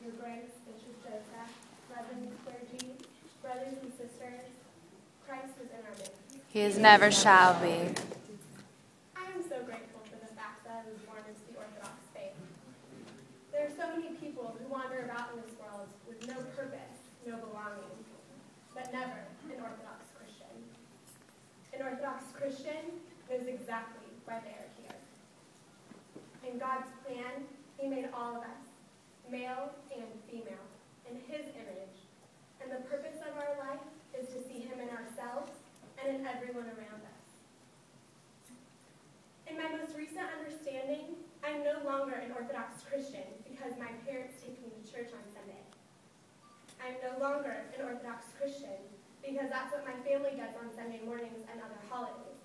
Your Grace, Bishop Joseph, Reverend clergy, brothers and sisters, Christ is in our midst. He is never shall be. I am so grateful for the fact that I was born into the Orthodox faith. There are so many people who wander about in this world with no purpose, no belonging, but never an Orthodox Christian. An Orthodox Christian knows exactly why they are here. In God's plan, He made all of us, male and female, in His image. And the purpose of our life is to see Him in ourselves and in everyone around us. In my most recent understanding, I'm no longer an Orthodox Christian because my parents take me to church on Sunday. I'm no longer an Orthodox Christian because that's what my family does on Sunday mornings and other holidays.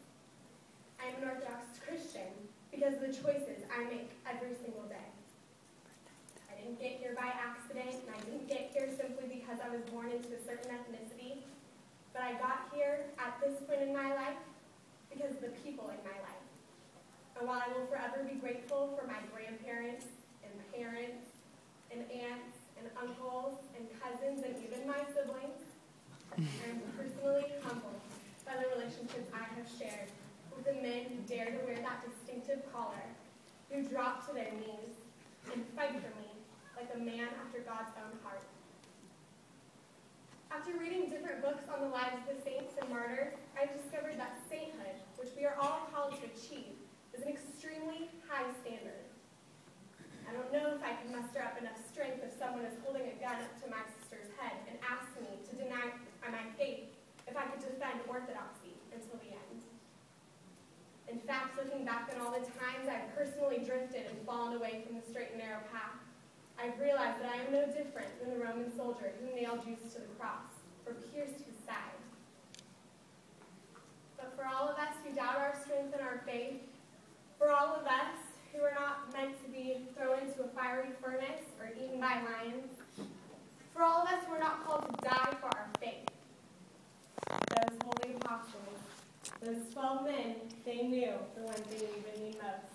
I'm an Orthodox Christian because of the choices I make every single day. I didn't get here by accident, and I didn't get here simply because I was born into a certain ethnicity, but I got here at this point in my life because of the people in my life. And while I will forever be grateful for my grandparents and parents and aunts and uncles and cousins and even my siblings, I'm personally humbled by the relationships I have shared with the men who dare to wear that distinctive collar, who drop to their knees and fight for me like a man after God's own heart. After reading different books on the lives of the saints and martyrs, I discovered that sainthood, which we are all called to achieve, is an extremely high standard. I don't know if I can muster up enough strength if someone is holding a gun up to my sister's head and asks me to deny my faith if I could defend orthodoxy until the end. In fact, looking back on all the times I've personally drifted and fallen away from the straight and narrow path, I've realized that I am no different than the Roman soldier who nailed Jesus to the cross or pierced his side. But for all of us who doubt our strength and our faith, for all of us who are not meant to be thrown into a fiery furnace or eaten by lions, for all of us who are not called to die for our faith, those holy apostles, those 12 men, they knew the ones they even need most.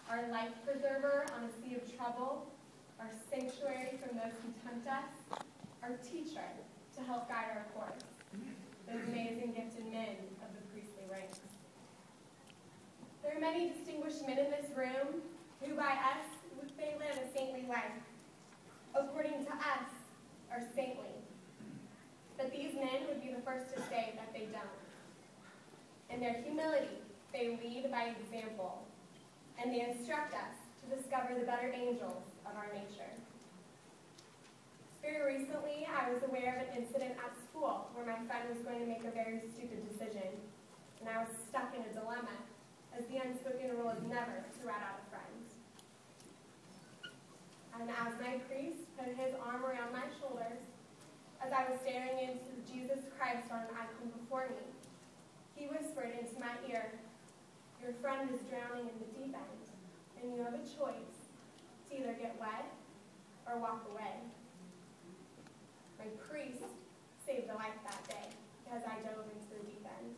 Our life preserver on a sea of trouble, our sanctuary from those who tempt us, our teacher to help guide our course, those amazing gifted men of the priestly ranks. There are many distinguished men in this room who by us, they live a saintly life. According to us, are saintly. But these men would be the first to say that they don't. In their humility, they lead by example, and they instruct us to discover the better angels of our nature. Very recently, I was aware of an incident at school where my friend was going to make a very stupid decision, and I was stuck in a dilemma, as the unspoken rule is never to rat out a friend. And as my priest put his arm around my shoulders, as I was staring into Jesus Christ on an icon before me, he whispered into my ear, "Your friend is drowning in the deep end, and you have a choice to either get wet or walk away." My priest saved a life that day as I dove into the deep end.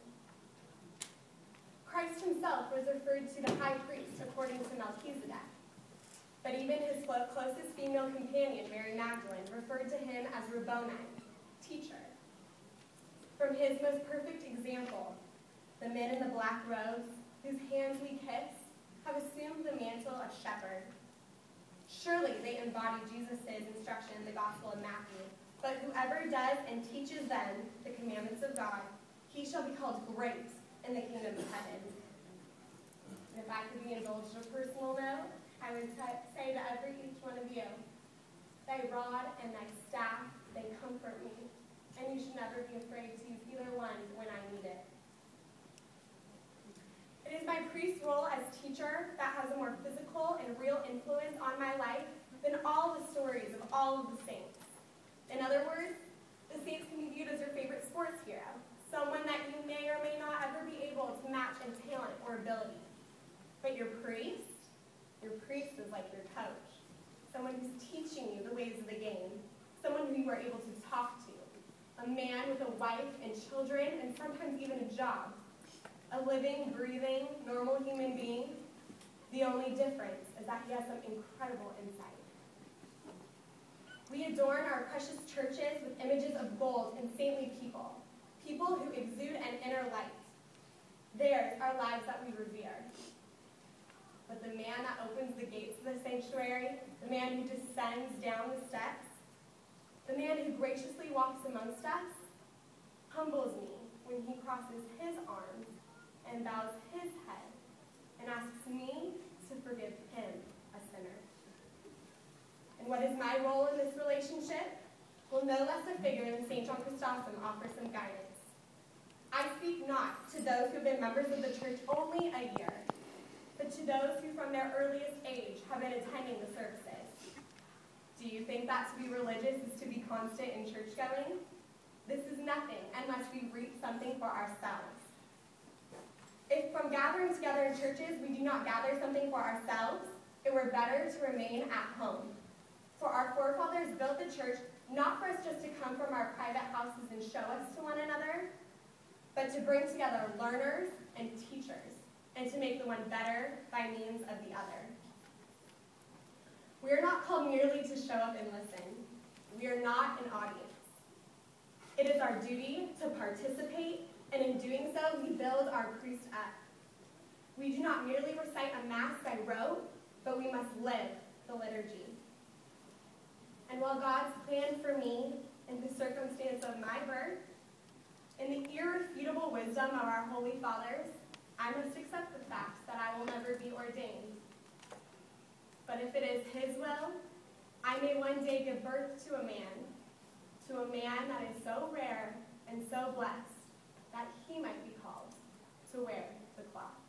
Christ himself was referred to the high priest according to Melchizedek, but even his closest female companion, Mary Magdalene, referred to him as Rabboni, teacher. From his most perfect example, the men in the black robes, whose hands we kiss, have assumed the mantle of shepherd. Surely they embody Jesus' instruction in the Gospel of Matthew, but whoever does and teaches them the commandments of God, he shall be called great in the kingdom of heaven. And if I could be indulged a personal note, I would say to each one of you, thy rod and thy staff, they comfort me, and you should never be afraid to use either one when I need it. It is my priest's role as teacher that has a more physical and real influence on my life than all the stories of all of the saints. In other words, the saints can be viewed as your favorite sports hero, someone that you may or may not ever be able to match in talent or ability. But your priest is like your coach, someone who's teaching you the ways of the game, someone who you are able to talk to, a man with a wife and children and sometimes even a job, a living, breathing, normal human being. The only difference is that he has some incredible insight. adorn our precious churches with images of gold and saintly people, people who exude an inner light. Theirs are lives that we revere. But the man that opens the gates of the sanctuary, the man who descends down the steps, the man who graciously walks amongst us, humbles me when he crosses his arms and bows his head and asks me to forgive him, a sinner. And what is my role in this relationship? Well, no less a figure than St. John Chrysostom offers some guidance. I speak not to those who have been members of the church only a year, but to those who from their earliest age have been attending the services. Do you think that to be religious is to be constant in church-going? This is nothing unless we reap something for ourselves. If from gathering together in churches we do not gather something for ourselves, it were better to remain at home. For our forefathers built the church not for us just to come from our private houses and show us to one another, but to bring together learners and teachers, and to make the one better by means of the other. We are not called merely to show up and listen. We are not an audience. It is our duty to participate, and in doing so, we build our priest up. We do not merely recite a mass by rote, but we must live the liturgy. And while God's plan for me, in the circumstance of my birth, in the irrefutable wisdom of our Holy Fathers, I must accept the fact that I will never be ordained. But if it is His will, I may one day give birth to a man that is so rare and so blessed that he might be called to wear the cloth.